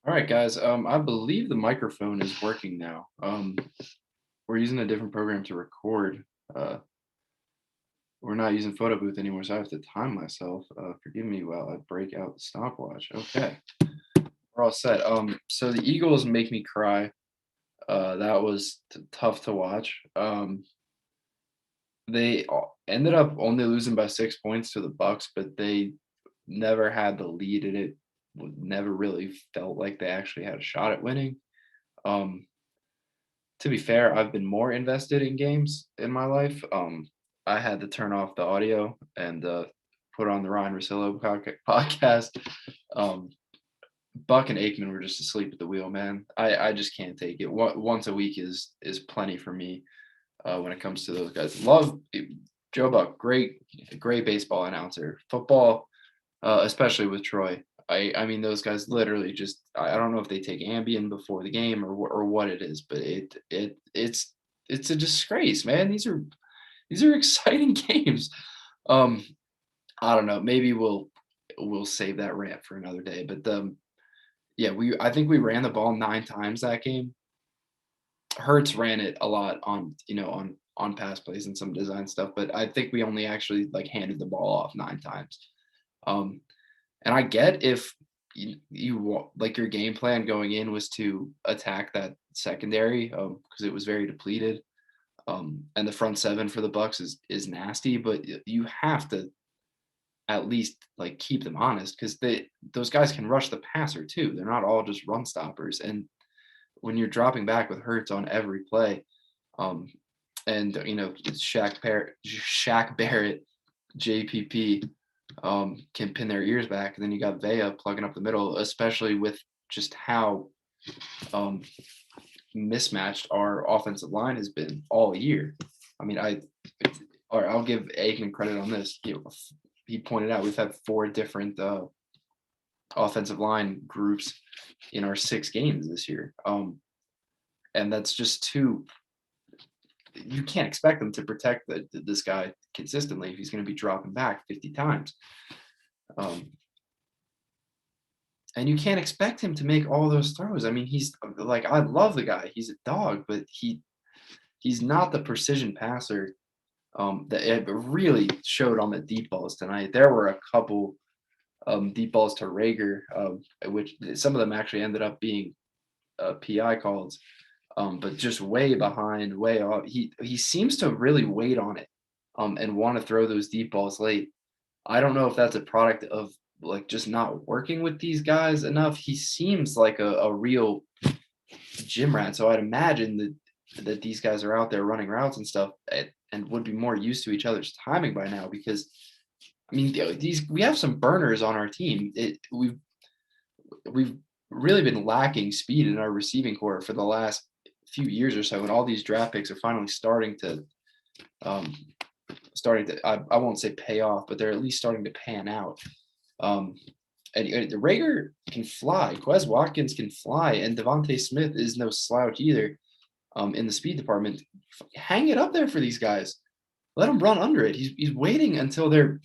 All right, guys. I believe the microphone is working now. We're using a different program to record. Uh, we're not using Photo Booth anymore, so I have to time myself. Forgive me while I break out the stopwatch. Okay, we're all set. So the Eagles make me cry. That was tough to watch. Ended up only losing by 6 points to the Bucks, but they never had the lead, and it never really felt like they actually had a shot at winning. Um, To be fair, I've been more invested in games in my life. I had to turn off the audio and put on the Ryan Russillo podcast. Um, Buck and Aikman were just asleep at the wheel, man. I just can't take it. Once a week is plenty for me when it comes to those guys. Joe Buck, great baseball announcer. Football, especially with Troy. I mean those guys literally just I don't know if they take Ambien before the game or what it is, but it's a disgrace, man. These are exciting games. Um, I don't know. Maybe we'll save that rant for another day. But yeah, I think we ran the ball 9 times that game. Hurts ran it a lot on on pass plays and some design stuff, but I think we only actually like handed the ball off 9 times. Um, And I get if like your game plan going in was to attack that secondary because it was very depleted. And the front seven for the Bucks is nasty, but you have to at least like keep them honest because those guys can rush the passer too. They're not all just run stoppers. And when you're dropping back with Hurts on every play, um, and it's Shaq Barrett, JPP can pin their ears back. And then you got Vea plugging up the middle, especially with just how um, mismatched our offensive line has been all year. I mean, or I'll give Aikman credit on this. He pointed out we've had 4 different offensive line groups in our 6 games this year. And that's just too. You can't expect them to protect this guy consistently if he's going to be dropping back 50 times. Um, And you can't expect him to make all those throws. I mean, he's like, I love the guy. He's a dog, but he's not the precision passer that it really showed on the deep balls tonight. There were a couple deep balls to Rager, which some of them actually ended up being PI calls, but just way behind, way off. He seems to really wait on it and want to throw those deep balls late. I don't know if that's a product of like just not working with these guys enough. He seems like a real gym rat. So I'd imagine that these guys are out there running routes and stuff and would be more used to each other's timing by now because I mean these we have some burners on our team. We've really been lacking speed in our receiving core for the last few years or so, and all these draft picks are finally um, I won't say pay off, but they're at least starting to pan out. Um, and the Rager can fly. Quez Watkins can fly, and Devontae Smith is no slouch either. In the speed department, hang it up there for these guys. Let them run under it. He's waiting until they're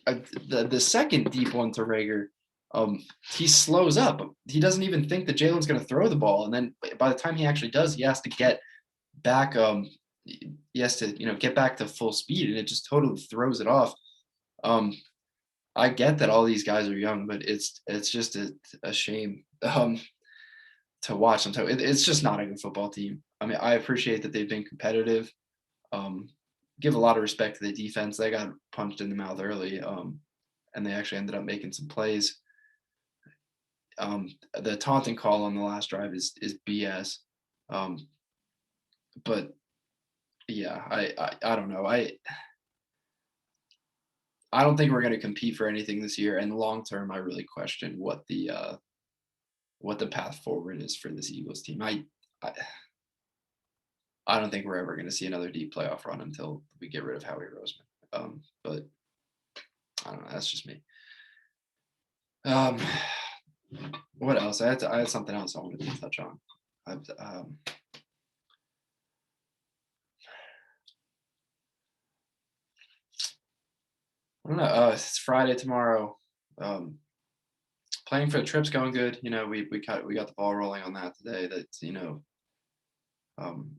uh, the second deep one to Rager. He slows up. He doesn't even think that Jalen's going to throw the ball, and then by the time he actually does, he has to get back. He has to get back to full speed, and it just totally throws it off. Um, I get that all these guys are young, but it's just a shame to watch them. So it's just not a good football team. I mean, I appreciate that they've been competitive. Um, give a lot of respect to the defense. They got punched in the mouth early, and they actually ended up making some plays. The taunting call on the last drive is BS. Um, but yeah, I don't know. I don't think we're going to compete for anything this year. And long term, I really question what the path forward is for this Eagles team. I I don't think we're ever going to see another deep playoff run until we get rid of Howie Roseman. But I don't know. That's just me. Um, what else? I had something else I wanted to touch on. I've, I don't know. It's Friday tomorrow. playing for the trip's going good. We got the ball rolling on that today. Um,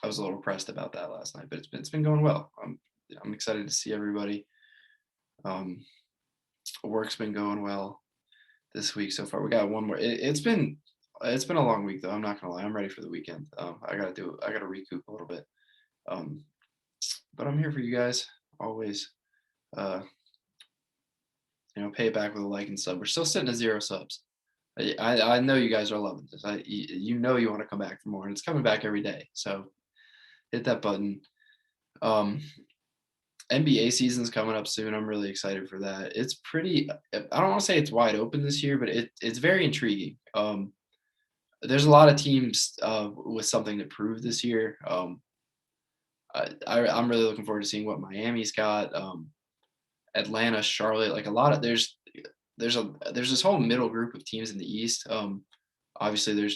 I was a little pressed about that last night, but it's been going well. I'm excited to see everybody. Um, Work's been going well this week so far. We got one more. It's been a long week though. I'm not gonna lie. I'm ready for the weekend. I gotta recoup a little bit. Um, but I'm here for you guys always. Uh, pay it back with a like and sub. We're still sitting at 0 subs. I know you guys are loving this. You know you want to come back for more, and it's coming back every day. So hit that button. Um, NBA season's coming up soon. I'm really excited for that. It's pretty. I don't want to say it's wide open this year, but it's very intriguing. There's a lot of teams with something to prove this year. I'm really looking forward to seeing what Miami's got. Atlanta, Charlotte, like a lot of there's this whole middle group of teams in the East. Obviously,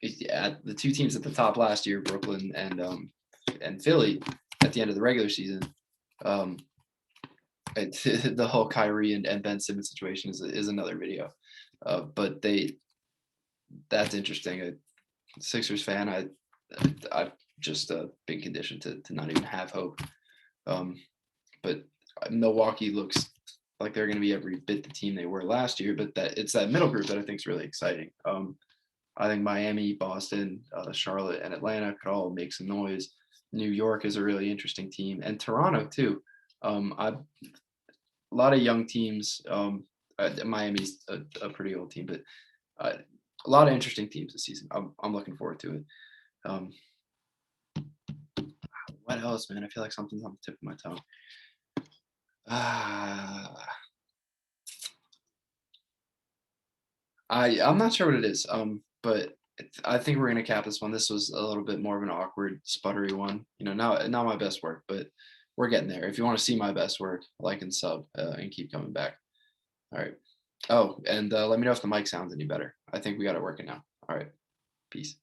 the two teams at the top last year, Brooklyn and Philly, at the end of the regular season. Um, the whole Kyrie and Ben Simmons situation is another video, but that's interesting. Sixers fan, I've just been conditioned to not even have hope. But Milwaukee looks like they're going to be every bit the team they were last year. But it's that middle group that I think is really exciting. I think Miami, Boston, Charlotte, and Atlanta could all make some noise. New York is a really interesting team, and Toronto too. A lot of young teams. Miami's a pretty old team, but a lot of interesting teams this season. I'm looking forward to it. What else, man? I feel like something's on the tip of my tongue. I'm not sure what it is. But I think we're gonna cap this one. This was a little bit more of an awkward, sputtery one. Not my best work, but we're getting there. If you want to see my best work, like and sub, and keep coming back. All right. Oh, and let me know if the mic sounds any better. I think we got it working now. All right. Peace.